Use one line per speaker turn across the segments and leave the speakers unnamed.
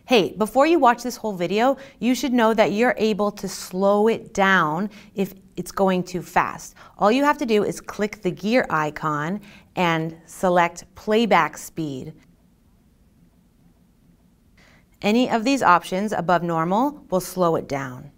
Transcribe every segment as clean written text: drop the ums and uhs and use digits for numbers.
Hey, before you watch this whole video, you should know that you're able to slow it down if it's going too fast. All you have to do is click the gear icon and select playback speed. Any of these options above normal will slow it down.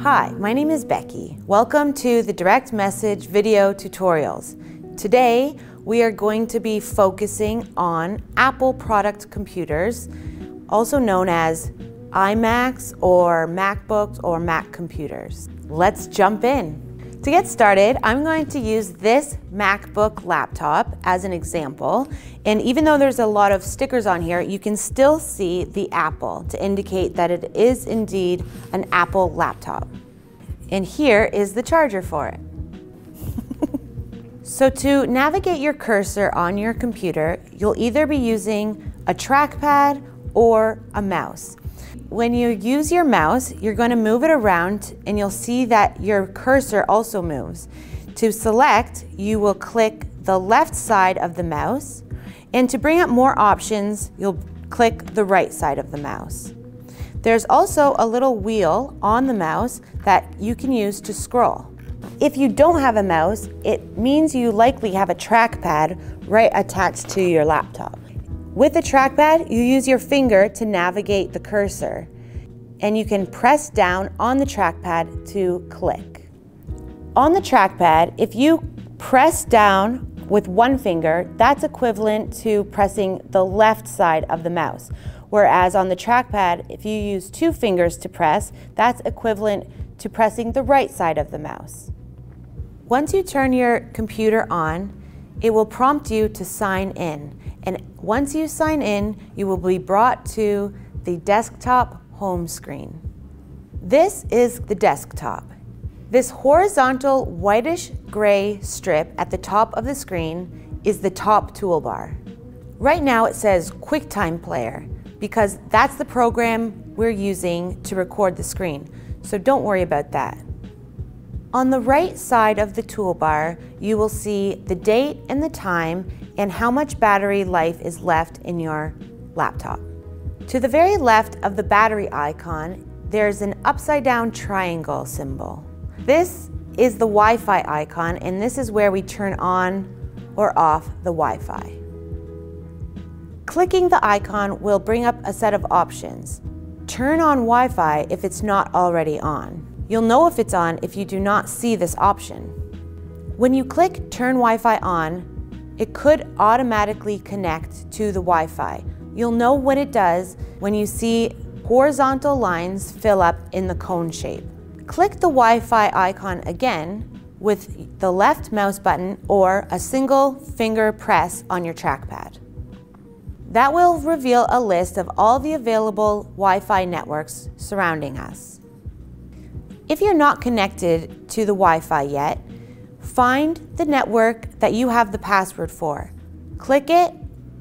Hi, my name is Becky. Welcome to the Direct Message video tutorials. Today, we are going to be focusing on Apple product computers, also known as iMacs or MacBooks or Mac computers. Let's jump in. To get started, I'm going to use this MacBook laptop as an example. And even though there's a lot of stickers on here, you can still see the Apple to indicate that it is indeed an Apple laptop. And here is the charger for it. So to navigate your cursor on your computer, you'll either be using a trackpad or a mouse. When you use your mouse, you're going to move it around and you'll see that your cursor also moves. To select, you will click the left side of the mouse, and to bring up more options, you'll click the right side of the mouse. There's also a little wheel on the mouse that you can use to scroll. If you don't have a mouse, it means you likely have a trackpad right attached to your laptop. With the trackpad, you use your finger to navigate the cursor, and you can press down on the trackpad to click. On the trackpad, if you press down with one finger, that's equivalent to pressing the left side of the mouse. Whereas on the trackpad, if you use two fingers to press, that's equivalent to pressing the right side of the mouse. Once you turn your computer on, it will prompt you to sign in. And once you sign in, you will be brought to the desktop home screen. This is the desktop. This horizontal whitish gray strip at the top of the screen is the top toolbar. Right now it says QuickTime Player because that's the program we're using to record the screen. So don't worry about that. On the right side of the toolbar, you will see the date and the time and how much battery life is left in your laptop. To the very left of the battery icon, there's an upside down triangle symbol. This is the Wi-Fi icon, and this is where we turn on or off the Wi-Fi. Clicking the icon will bring up a set of options. Turn on Wi-Fi if it's not already on. You'll know if it's on if you do not see this option. When you click Turn Wi-Fi on, it could automatically connect to the Wi-Fi. You'll know when it does when you see horizontal lines fill up in the cone shape. Click the Wi-Fi icon again with the left mouse button or a single finger press on your trackpad. That will reveal a list of all the available Wi-Fi networks surrounding us. If you're not connected to the Wi-Fi yet, find the network that you have the password for. Click it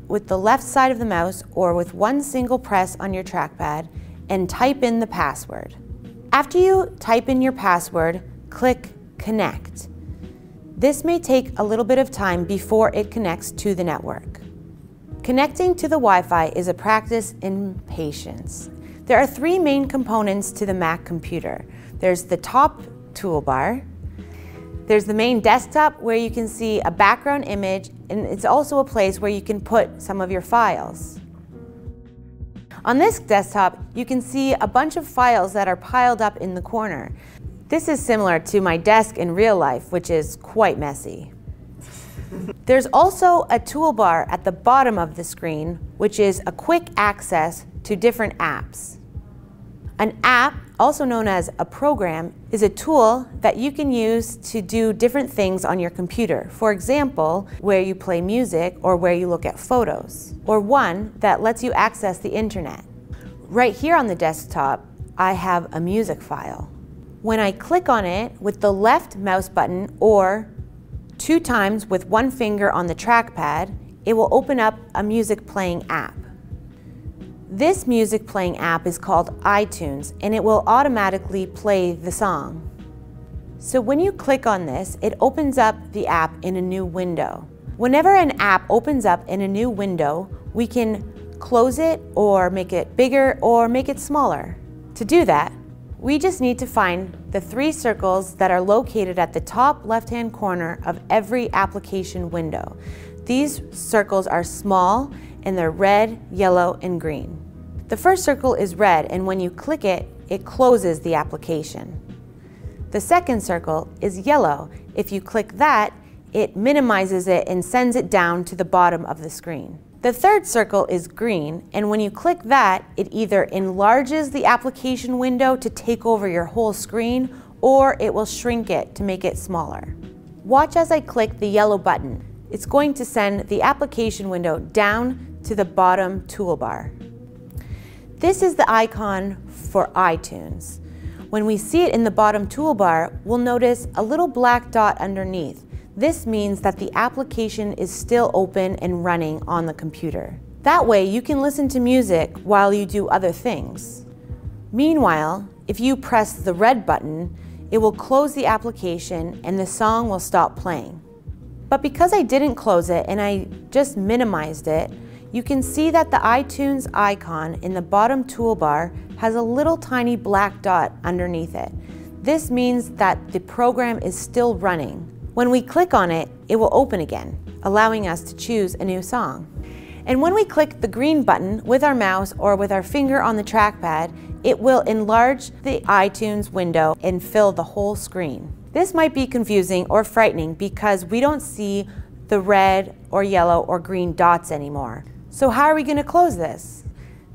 with the left side of the mouse or with one single press on your trackpad and type in the password. After you type in your password, click Connect. This may take a little bit of time before it connects to the network. Connecting to the Wi-Fi is a practice in patience. There are three main components to the Mac computer. There's the top toolbar, there's the main desktop where you can see a background image, and it's also a place where you can put some of your files. On this desktop, you can see a bunch of files that are piled up in the corner. This is similar to my desk in real life, which is quite messy. There's also a toolbar at the bottom of the screen, which is a quick access to different apps. An app, also known as a program, is a tool that you can use to do different things on your computer. For example, where you play music or where you look at photos, or one that lets you access the internet. Right here on the desktop, I have a music file. When I click on it with the left mouse button or 2 times with one finger on the trackpad, it will open up a music playing app. This music playing app is called iTunes, and it will automatically play the song. So when you click on this, it opens up the app in a new window. Whenever an app opens up in a new window, we can close it or make it bigger or make it smaller. To do that, we just need to find the 3 circles that are located at the top left-hand corner of every application window. These circles are small and they're red, yellow, and green. The first circle is red, and when you click it, it closes the application. The second circle is yellow. If you click that, it minimizes it and sends it down to the bottom of the screen. The third circle is green, and when you click that, it either enlarges the application window to take over your whole screen, or it will shrink it to make it smaller. Watch as I click the yellow button. It's going to send the application window down to the bottom toolbar. This is the icon for iTunes. When we see it in the bottom toolbar, we'll notice a little black dot underneath. This means that the application is still open and running on the computer. That way you can listen to music while you do other things. Meanwhile, if you press the red button, it will close the application and the song will stop playing. But because I didn't close it and I just minimized it, you can see that the iTunes icon in the bottom toolbar has a little tiny black dot underneath it. This means that the program is still running. When we click on it, it will open again, allowing us to choose a new song. And when we click the green button with our mouse or with our finger on the trackpad, it will enlarge the iTunes window and fill the whole screen. This might be confusing or frightening because we don't see the red or yellow or green dots anymore. So how are we going to close this?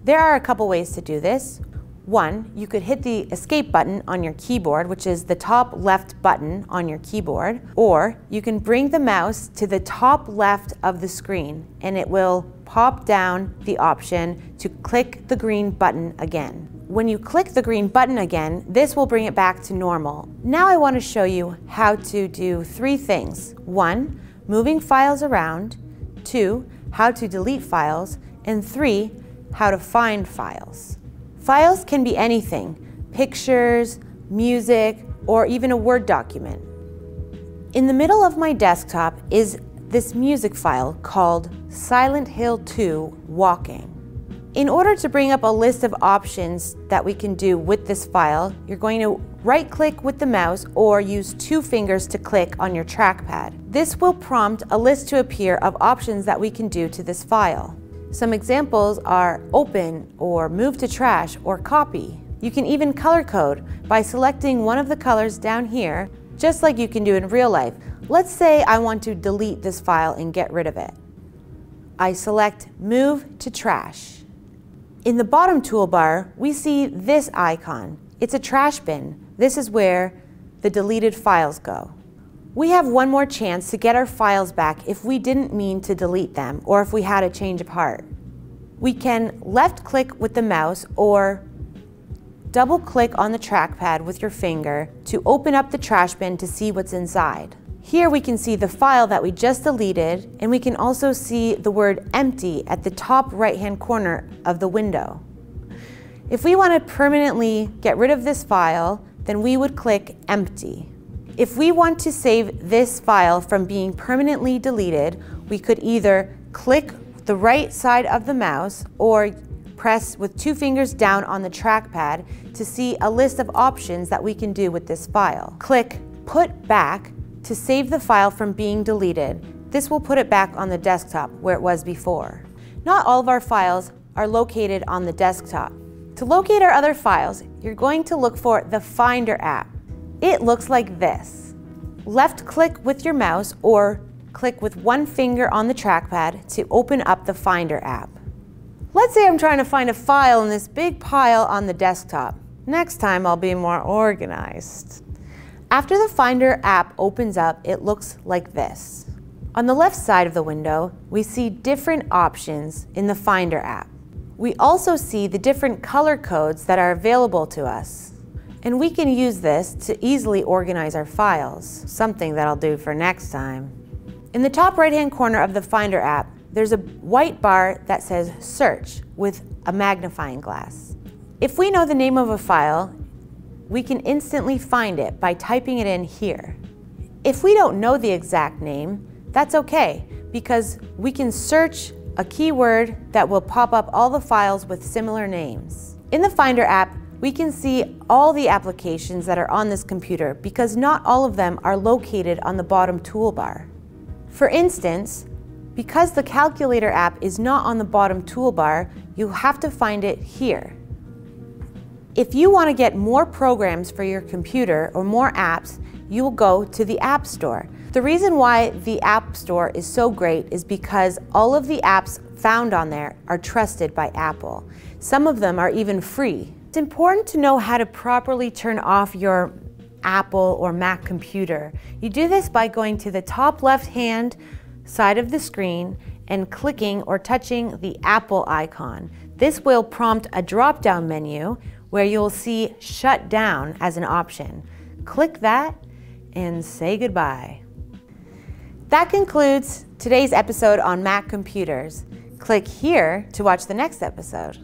There are a couple ways to do this. One, you could hit the escape button on your keyboard, which is the top left button on your keyboard, or you can bring the mouse to the top left of the screen and it will pop down the option to click the green button again. When you click the green button again, this will bring it back to normal. Now I want to show you how to do 3 things. 1, moving files around. 2, how to delete files. And 3, how to find files. Files can be anything: pictures, music, or even a Word document. In the middle of my desktop is this music file called Silent Hill 2 Walking. In order to bring up a list of options that we can do with this file, you're going to right-click with the mouse or use 2 fingers to click on your trackpad. This will prompt a list to appear of options that we can do to this file. Some examples are open, or move to trash, or copy. You can even color code by selecting one of the colors down here, just like you can do in real life. Let's say I want to delete this file and get rid of it. I select Move to Trash. In the bottom toolbar, we see this icon. It's a trash bin. This is where the deleted files go. We have one more chance to get our files back if we didn't mean to delete them or if we had a change of heart. We can left-click with the mouse or double-click on the trackpad with your finger to open up the trash bin to see what's inside. Here we can see the file that we just deleted, and we can also see the word empty at the top right-hand corner of the window. If we want to permanently get rid of this file, then we would click empty. If we want to save this file from being permanently deleted, we could either click the right side of the mouse or press with 2 fingers down on the trackpad to see a list of options that we can do with this file. Click Put Back to save the file from being deleted. This will put it back on the desktop where it was before. Not all of our files are located on the desktop. To locate our other files, you're going to look for the Finder app. It looks like this. Left-click with your mouse or click with 1 finger on the trackpad to open up the Finder app. Let's say I'm trying to find a file in this big pile on the desktop. Next time I'll be more organized. After the Finder app opens up, it looks like this. On the left side of the window, we see different options in the Finder app. We also see the different color codes that are available to us. And we can use this to easily organize our files, something that I'll do for next time. In the top right-hand corner of the Finder app, there's a white bar that says Search with a magnifying glass. If we know the name of a file, we can instantly find it by typing it in here. If we don't know the exact name, that's okay, because we can search a keyword that will pop up all the files with similar names. In the Finder app, we can see all the applications that are on this computer because not all of them are located on the bottom toolbar. For instance, because the Calculator app is not on the bottom toolbar, you'll have to find it here. If you want to get more programs for your computer or more apps, you'll go to the App Store. The reason why the App Store is so great is because all of the apps found on there are trusted by Apple. Some of them are even free. It's important to know how to properly turn off your Apple or Mac computer. You do this by going to the top left-hand side of the screen and clicking or touching the Apple icon. This will prompt a drop-down menu where you'll see Shut Down as an option. Click that and say goodbye. That concludes today's episode on Mac computers. Click here to watch the next episode.